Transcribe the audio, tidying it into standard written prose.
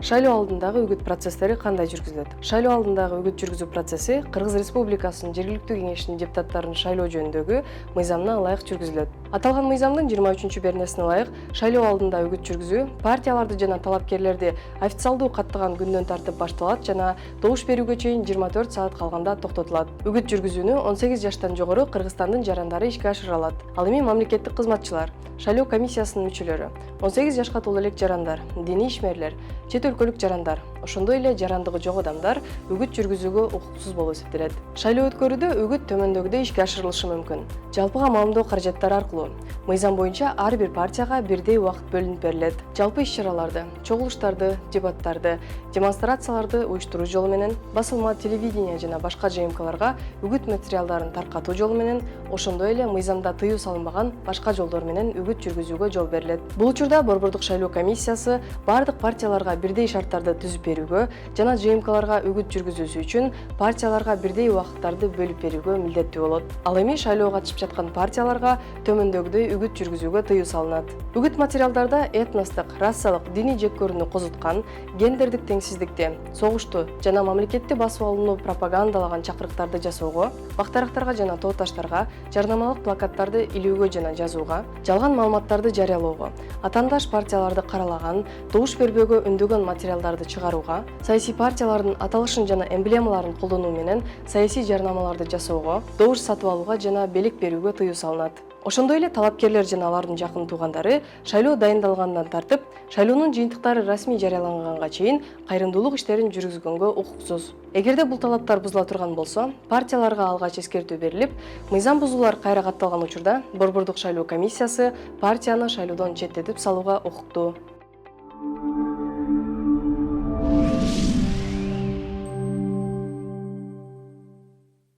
Шайлоо алдындагы үгүт процесстери кандай жүргүзүлөт? Шайлоо алдындагы үгүт жүргүзүү процесси Кыргыз Республикасынын жергиликтүү кеңешинин депутаттарын шайлоо жөнүндөгү мыйзамына ылайык жүргүзүлөт. Аталган мыйзамдын 23-бернесине ылайык шайлоо алдында үгүт жүргүзүү партияларды жана талапкерлерди официалдуу каттаган күндөн тартып башталат жана добуш берүүгө чейин 24 саат калганда токтотулат. Үгүт жүргүзүүнү 18 жаштан жогору Кыргызстандын жарандары ишке ашыра алат. Ал эми мамлекеттик кызматчылар, шайлоо комиссиясынын мүчөлөрү, 18 жашка толо элек жарандар, диний ишмерлер, чет өлкөлүк жарандар, ошондой эле жарандыгы жок адамдар үгүт жүргүзүүгө укуксуз болуп эсептелет. Шайлоо өткөрүүдө үгүт төмөндөгүдөй ишке ашырылышы мүмкүн. Жалпыга маамдоо каражаттары аркылуу мыйзам боюнча ар бир партияга бирдей убакыт бөлүнүп берилет. Жалпы иш-чараларды, чогулуштарды, дебаттарды, демонстрацияларды уюштуруу жолу менен, басылма, телевидение жана башка ЖМКларга үгүт материалдарын таркатуу жолу менен, ошондой эле мыйзамда тыюу салынбаган башка жолдор менен үгүт жүргүзүүгө жол берилет. Бул учурда Борбордук шайлоо комиссиясы бардык партияларга бирдей шарттарды түзүп берүүгө жана ЖМКларга үгүт жүргүзүүсү үчүн партияларга бирдей убакыттарды бөлүп берүүгө милдеттүү болот. Ал эми шайлоого катышып жаткан партияларга төмөндөгүдөй үгүт жүргүзүүгө тыюу салынат. Үгүт материалдарда этностук, расалык, диний жеккөрүүнү козуткан, гендердик теңсиздикти, согушту жана мамлекетти басып алууну пропагандалаган чакырыктарды жасоого, бактарактарга жана тооташтарга жарнамалык плакаттарды илүүгө жана жазууга, жалган маалыматтарды жарыялоого, атаандаш партияларды каралаган, добуш бербөөгө үндөгөн материалдарды чыгарууга, саясий партиялардын аталышын жана эмблемаларын колдонуу менен саясий жарнамаларды жасоого, добуш сатып алууга жана белек берүүгө тыюу салынат. Ошондой эле талапкерлер жана алардын жакын туугандары шайлоо дайындалгандан тартып, шайлоонун жыйынтыктары расмий жарыяланганга чейин кайрымдуулук иштерин жүргүзгөнгө укуксуз. Эгерде бул талаптар бузула турган болсо, партияларга алгач эскертүү берилип, мыйзам бузуулар кайра катталган учурда Борбордук шайлоо комиссиясы партияны шайлоодон четтетип салууга укуктуу.